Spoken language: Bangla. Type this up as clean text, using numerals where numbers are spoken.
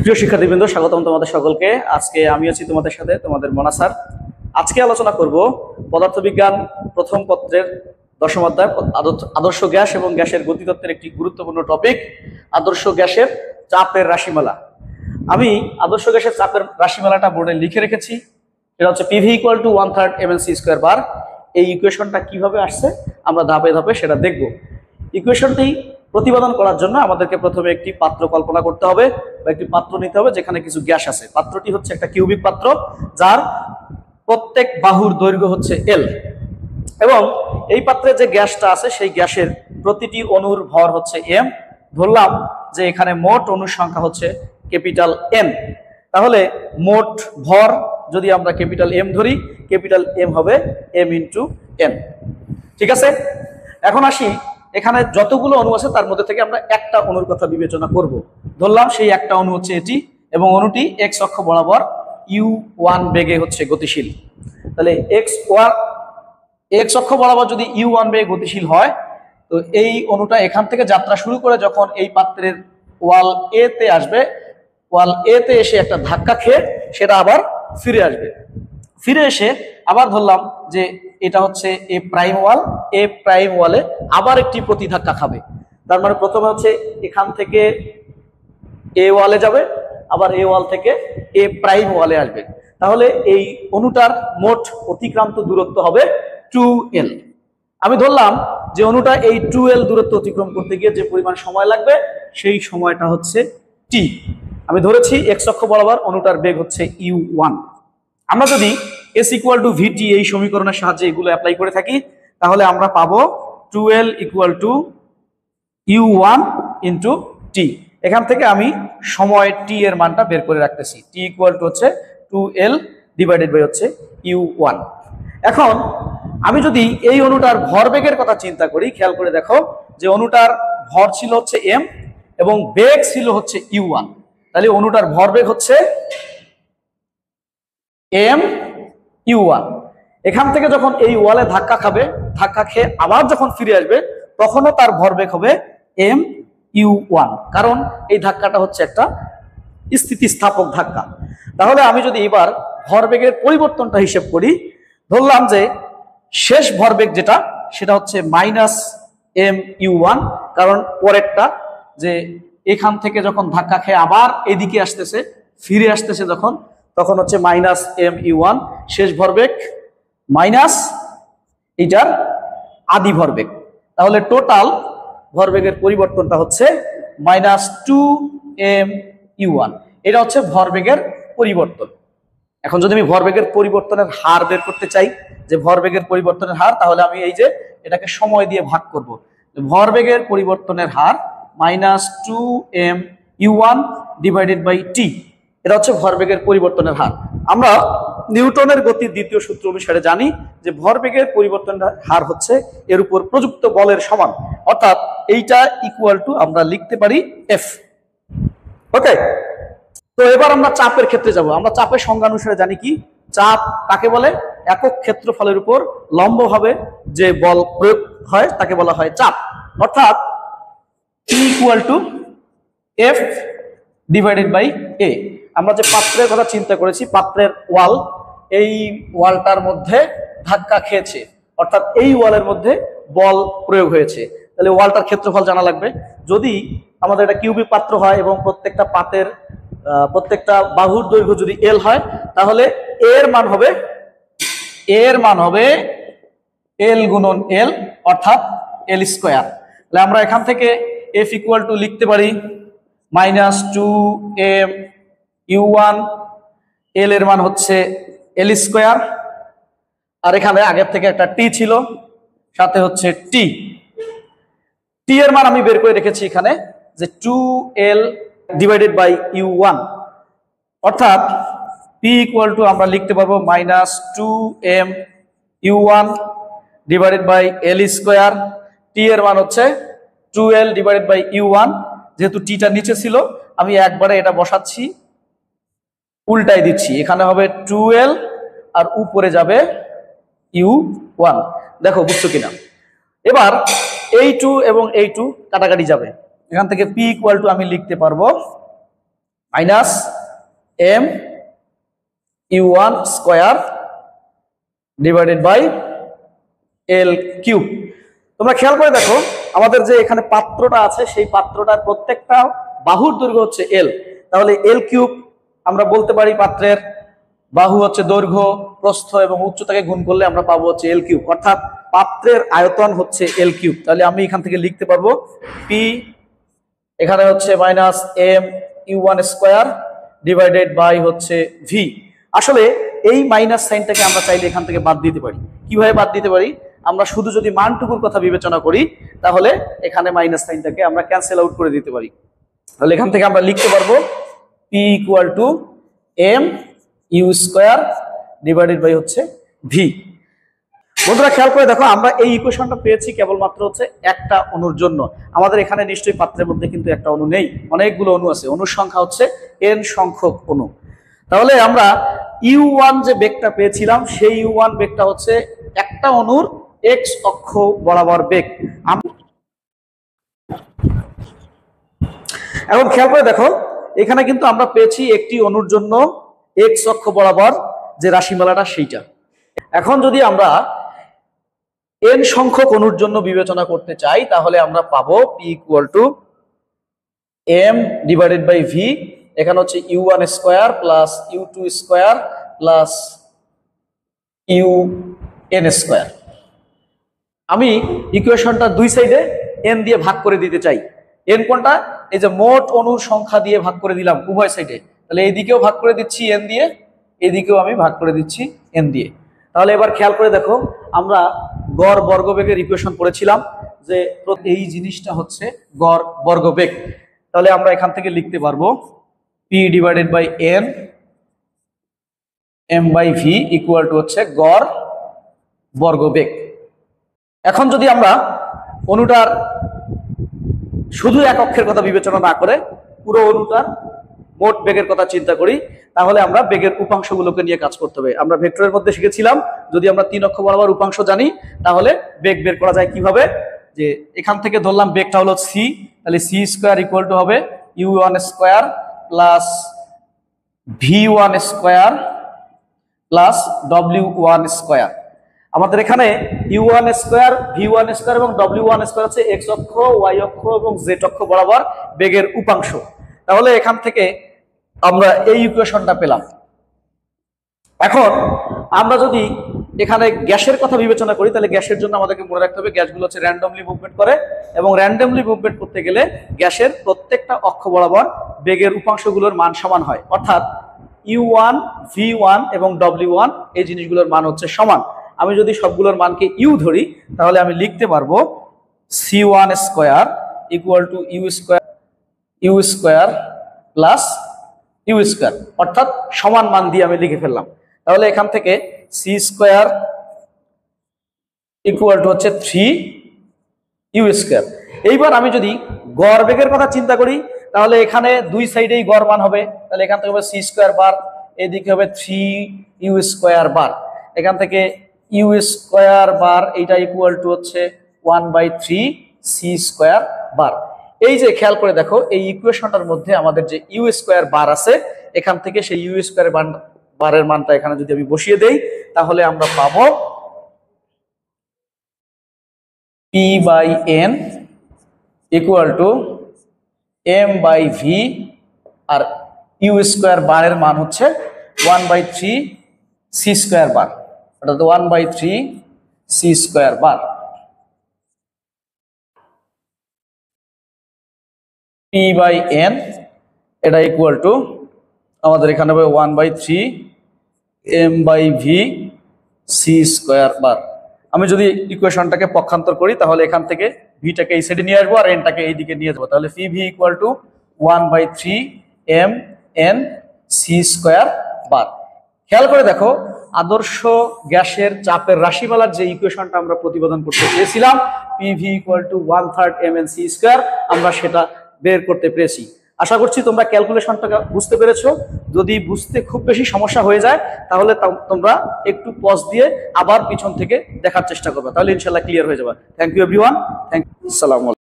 প্রিয় শিক্ষার্থীবৃন্দ, স্বাগতম তোমাদের সকলকে। আজকে আমি আছি তোমাদের সাথে, তোমাদের মনা স্যার। আজকে আলোচনা করব পদার্থবিজ্ঞান প্রথম পত্রের দশম অধ্যায় আদর্শ গ্যাস এবং গ্যাসের গতিতত্ত্বের একটি গুরুত্বপূর্ণ টপিক, আদর্শ গ্যাসের চাপের রাশিমালা। আমি আদর্শ গ্যাসের চাপের রাশিমালাটা বোর্ডে লিখে রেখেছি। এটা হচ্ছে পিভি ইকুয়াল টু 1/3 mc² বার। এই ইকুয়েশনটা কিভাবে আসছে আমরা ধাপে ধাপে সেটা দেখব। ইকুয়েশনটি প্রতিপাদন করার জন্য আমাদেরকে প্রথমে একটি পাত্র কল্পনা করতে হবে বা একটি পাত্র নিতে হবে যেখানে কিছু গ্যাস আছে। পাত্রটি হচ্ছে একটা কিউবিক পাত্র, যার প্রত্যেক বাহুর দৈর্ঘ্য হচ্ছে এল, এবং এই পাত্রে যে গ্যাসটা আছে সেই গ্যাসের প্রতিটি অণুর ভর হচ্ছে এম। ধরলাম যে এখানে মোট অণুর সংখ্যা হচ্ছে ক্যাপিটাল এম, তাহলে মোট ভর যদি আমরা ক্যাপিটাল এম ধরি, ক্যাপিটাল এম হবে এম ইন্টু এন। ঠিক আছে, এখন আসি এখানে যতগুলো অণু আছে তার মধ্যে থেকে আমরা একটা অণুর কথা বিবেচনা করব। ধরলাম সেই একটা অণু হচ্ছে এটি, এবং অণুটি এক্স অক্ষ বরাবর u1 বেগে হচ্ছে গতিশীল। তাহলে এক্স অক্ষ বরাবর যদি u1 বেগে গতিশীল হয়, তো এই অণুটা এখান থেকে যাত্রা শুরু করে যখন এই পাত্রের ওয়াল এ তে আসবে, ওয়াল এ তে এসে একটা ধাক্কা খেয়ে সেটা আবার ফিরে আসবে। ফিরে এসে আবার ধরলাম যে এটা হচ্ছে এ প্রাইম ওয়াল, এ প্রাইম ওয়ালে আবার একটি প্রতিধাক্কা খাবে। তার মানে প্রথমে হচ্ছে এখান থেকে এ ওয়ালে যাবে, আবার এ ওয়াল থেকে এ প্রাইম ওয়ালে আসবে। তাহলে এই অণুটার মোট অতিক্রান্ত দূরত্ব হবে 2l। আমি ধরলাম যে অণুটা এই 2l দূরত্ব অতিক্রম করতে গিয়ে যে পরিমাণ সময় লাগবে সেই সময়টা হচ্ছে t। আমি ধরেছি এক্স অক্ষ বরাবর অণুটার বেগ হচ্ছে u1। আমরা যদি s ইকুয়াল টু vt এই সমীকরণের সাহায্যে এগুলো অ্যাপ্লাই করে থাকি, তাহলে আমরা পাবো 2l equal to u1 into t। এখান থেকে আমি সময় t এর মানটা বের করে রাখতেছি। t ইকুয়াল টু হচ্ছে 2l ডিভাইডেড বাই হচ্ছে u1। এখন আমি যদি এই অণুটার ভরবেগের কথা চিন্তা করি, খেয়াল করে দেখো যে অণুটার ভর ছিল হচ্ছে m এবং বেগ ছিল হচ্ছে u1। তাহলে অণুটার ভরবেগ হচ্ছে m u1। এখান থেকে যখন এই ওয়ালে ধাক্কা খাবে, ধাক্কা খেয়ে আবার যখন ফিরে আসবে, তখনও তার ভরবেগ হবে m u1, কারণ এই ধাক্কাটা হচ্ছে একটা স্থিতিস্থাপক ধাক্কা। তাহলে আমি যদি এবার ভরবেগের পরিবর্তনটা হিসেব করি, ধরলাম যে শেষ ভরবেগ যেটা সেটা হচ্ছে -m u1, কারণ পরেরটা যে এখান থেকে যখন ধাক্কা খেয়ে আবার এদিকে আসতেছে, ফিরে আসতেছে যখন, তখন হচ্ছে -m u1 শেষ ভরবেগ মাইনাস এটার আদি ভরবেগ। তাহলে টোটাল ভরবেগের পরিবর্তনটা হচ্ছে -2m u1। এটা হচ্ছে ভরবেগের পরিবর্তন। এখন যদি আমি ভরবেগের পরিবর্তনের হার বের করতে চাই, যে ভরবেগের পরিবর্তনের হার, তাহলে আমি এই যে এটাকে সময় দিয়ে ভাগ করব। ভরবেগের পরিবর্তনের হার -2m u1 divided by t। এটা হচ্ছে ভরবেগের পরিবর্তনের হার। আমরা নিউটনের গতির দ্বিতীয় সূত্র অনুসারে জানি যে ভরবেগের পরিবর্তনের হার হচ্ছে এর উপর প্রযুক্ত বলের সমান, অর্থাৎ এইটা ইকুয়াল টু আমরা লিখতে পারি f। ওকে, তো এবার আমরা চাপের ক্ষেত্রে যাব। আমরা চাপের সংজ্ঞা অনুসারে জানি কি, চাপ কাকে বলে? একক ক্ষেত্রফলের উপর লম্বভাবে যে বল প্রয়োগ হয় তাকে বলা হয় চাপ, অর্থাৎ E equal to F divided by A। আমরা যে পাত্রের কথা চিন্তা করেছি, পাত্রের ওয়াল, এই ওয়ালটার মধ্যে ধাক্কা খেয়েছে, অর্থাৎ এই ওয়ালের মধ্যে বল প্রয়োগ হয়েছে। তাহলে ওয়ালটার ক্ষেত্রফল জানা লাগবে। যদি আমাদের একটা কিউবিক পাত্র হয় এবং প্রত্যেকটা পাতের প্রত্যেকটা বাহুর দৈর্ঘ্য যদি এল হয়, তাহলে এর মান হবে এল গুণন এল, অর্থাৎ এল স্কোয়ার। তাহলে আমরা এখান থেকে এফ ইকুয়াল টু লিখতে পারি -2m u1, এল এর মান হচ্ছে এল স্কোয়ার, আর এখানে আগের থেকে একটা টি ছিল, সাথে হচ্ছে টি। টি এর মান আমি বের করে রেখেছি এখানে, যে 2l ডিভাইডেড বাই u1, অর্থাৎ p ইকুয়াল টু আমরা লিখতে পারবো -2m u1 divided by l square. T এর মান হচ্ছে 2l ডিভাইডেড বাই u1। যেহেতু টিটা নিচে ছিল, আমি একবারে এটা বসাচ্ছি, উল্টাই দিচ্ছি, এখানে হবে 2l আর উপরে যাবে u1। দেখো বুঝছো কিনা। এবার এই 2 এবং এই 2 কাটাকাটি যাবে, এখান থেকে p ইকুয়াল টু আমি লিখতে পারবো minus M U one square divided by L cube. তোমরা খেয়াল করে দেখো আমাদের যে এখানে পাত্রটা আছে সেই পাত্রটার প্রত্যেকটা বাহুর দৈর্ঘ্য হচ্ছে এল, তাহলে এল কিউব আমরা বলতে পারি পাত্রের বাহু হচ্ছে দৈর্ঘ্য, প্রস্থ এবং উচ্চতাকে গুণ করলে আমরা পাবো হচ্ছে এল কিউব, অর্থাৎ পাত্রের আয়তন হচ্ছে এল কিউব। তাহলে আমি এখান থেকে লিখতে পারবো পি এখানে হচ্ছে minus M U one square divided by হচ্ছে ভি। আসলে এই মাইনাস সাইনটাকে আমরা চাইলে এখান থেকে বাদ দিতে পারি। কিভাবে বাদ দিতে পারি? আমরা শুধু যদি মানটুকুর কথা বিবেচনা করি তাহলে এখানে মাইনাস সাইনটাকে আমরা ক্যান্সেল আউট করে দিতে পারি। তাহলে এখান থেকে আমরা লিখতে পারবো P equal to M U square divided by হচ্ছে ভি। বন্ধুরা খেয়াল করে দেখো আমরা এই ইকুয়েশনটা পেয়েছি কেবলমাত্র হচ্ছে একটা অণুর জন্য। আমাদের এখানে নিশ্চয়ই পাত্রের মধ্যে কিন্তু একটা অণু নেই, অনেকগুলো অণু আছে, অণুর সংখ্যা হচ্ছে এন সংখ্যক অণু। তাহলে আমরা ইউ ওয়ান যে বেগটা পেয়েছিলাম সেই ইউ ওয়ান বেগটা হচ্ছে একটা অণুর এক্স অক্ষ বরাবর বেগ। এখন খেয়াল করে দেখো এখানে কিন্তু আমরা পেয়েছি একটি অণুর জন্য এক্স অক্ষ বরাবর যে রাশিমালাটা সেইটা। এখন যদি আমরা এন সংখ্যক অণুর জন্য বিবেচনা করতে চাই তাহলে আমরা পাবো P equal to M divided by V. এখানে হচ্ছে U one square plus U two square plus U N square. আমি ইকুয়েশনটা দুই সাইডে এন দিয়ে ভাগ করে দিতে চাই। এন কোনটা? এই যে মোট অণুর সংখ্যা দিয়ে ভাগ করে দিলাম উভয় সাইডে। তাহলে এইদিকেও ভাগ করে দিচ্ছি এন দিয়ে, এদিকেও আমি ভাগ করে দিচ্ছি এন দিয়ে। তাহলে এবার খেয়াল করে দেখো আমরা গড় বর্গবেগের ইকুয়েশন পড়েছিলাম যে এই জিনিসটা হচ্ছে গড় বর্গবেগ। তাহলে আমরা এখান থেকে লিখতে পারবো P divided by N M by V equal to হচ্ছে গড় বর্গবেগ। এখন যদি আমরা অণুটার শুধু এক অক্ষের কথা বিবেচনা না করে পুরো অণুটার মোট বেগের কথা চিন্তা করি তাহলে আমরা বেগের উপাংশগুলোকে নিয়ে কাজ করতে হবে। আমরা ভেক্টরের মধ্যে শিখেছিলাম যদি আমরা তিন অক্ষ বরাবর উপাংশ জানি তাহলে বেগ বের করা যায় কিভাবে, যে এখান থেকে ধরলাম বেগটা হলো সি, তাহলে সি স্কোয়ার ইকুয়াল টু হবে U one square plus V one square plus W one square. আমাদের এখানে U one square V one square এবং ডব্লিউ ওয়ান স্কোয়ার হচ্ছে এক্স অক্ষ ওয়াই অক্ষ এবং জেড অক্ষ বরাবর বেগের উপাংশ। তাহলে এখান থেকে আমরা এই ইকুয়েশনটা পেলাম। এখন আমরা যদি এখানে গ্যাসের কথা বিবেচনা করি তাহলে গ্যাসের জন্য আমাদেরকে মনে রাখতে হবে গ্যাসগুলো হচ্ছে র্যান্ডমলি মুভমেন্ট করে এবং র্যান্ডমলি মুভমেন্ট করতে গেলে গ্যাসের প্রত্যেকটা অক্ষ বরাবর বেগের উপাংশগুলোর মান সমান হয়, অর্থাৎ ইউ ওয়ান ভি ওয়ান এবং ডব্লিউ ওয়ান এই জিনিসগুলোর মান হচ্ছে সমান। আমি যদি সবগুলোর মানকে ইউ ধরি তাহলে আমি লিখতে পারবো C one square equal to U square plus U square, অর্থাৎ সমান মান দিয়ে আমি লিখে ফেললাম। তাহলে এখান থেকে সি স্কোয়ার ইকুয়াল টু হচ্ছে 3 ইউ স্কোয়ার। এইবার আমি যদি গড় বেগের কথা চিন্তা করি তাহলে এখানে দুই সাইডেই গড় মান হবে, তাহলে এখান থেকে হবে সি স্কোয়ার বার, এদিকে হবে 3 ইউ স্কোয়ার বার। এখান থেকে ইউ স্কোয়ার বার এইটা ইকুয়াল টু হচ্ছে 1/3 সি স্কোয়ার বার। এই যে খেয়াল করে দেখো এই ইকুয়েশনটার মধ্যে আমাদের যে ইউ স্কোয়ার বার আছে এখান থেকে সেই ইউ স্কোয়ার বারের মানটা এখানে যদি আমি বসিয়ে দেই তাহলে আমরা পাবো p by n equal to m by v, আর ইউ স্কোয়ার বারের মান হচ্ছে 1/3 সি স্কোয়ার বার, অর্থাৎ 1/3 c square bar. P by n এটা ইকুয়াল টু আমাদের এখানে হবে 1/3 m by v c square bar. আমি যদি ইকুয়েশনটাকে পক্ষান্তর করি তাহলে এখান থেকে ভিটাকে এই সাইডে নিয়ে আসবো আর এনটাকে এই দিকে নিয়ে যাবো, তাহলে p V equal to 1/3 M N C square bar. খেয়াল করে দেখো আদর্শ গ্যাসের চাপের রাশিমালার যে ইকুয়েশনটা আমরা প্রতিপাদন করতে চেয়েছিলাম P V equal to 1/3 M N C square, আমরা সেটা বের করতে পেরেছি। আশা করছি তোমরা ক্যালকুলেশনটা বুঝতে পেরেছো। যদি বুঝতে খুব বেশি সমস্যা হয়ে যায় তাহলে তোমরা একটু পজ দিয়ে আবার পিছন থেকে দেখার চেষ্টা করবে, তাহলে ইনশাল্লাহ ক্লিয়ার হয়ে যাবে। Thank you everyone, thank you, আসসালামু আলাইকুম।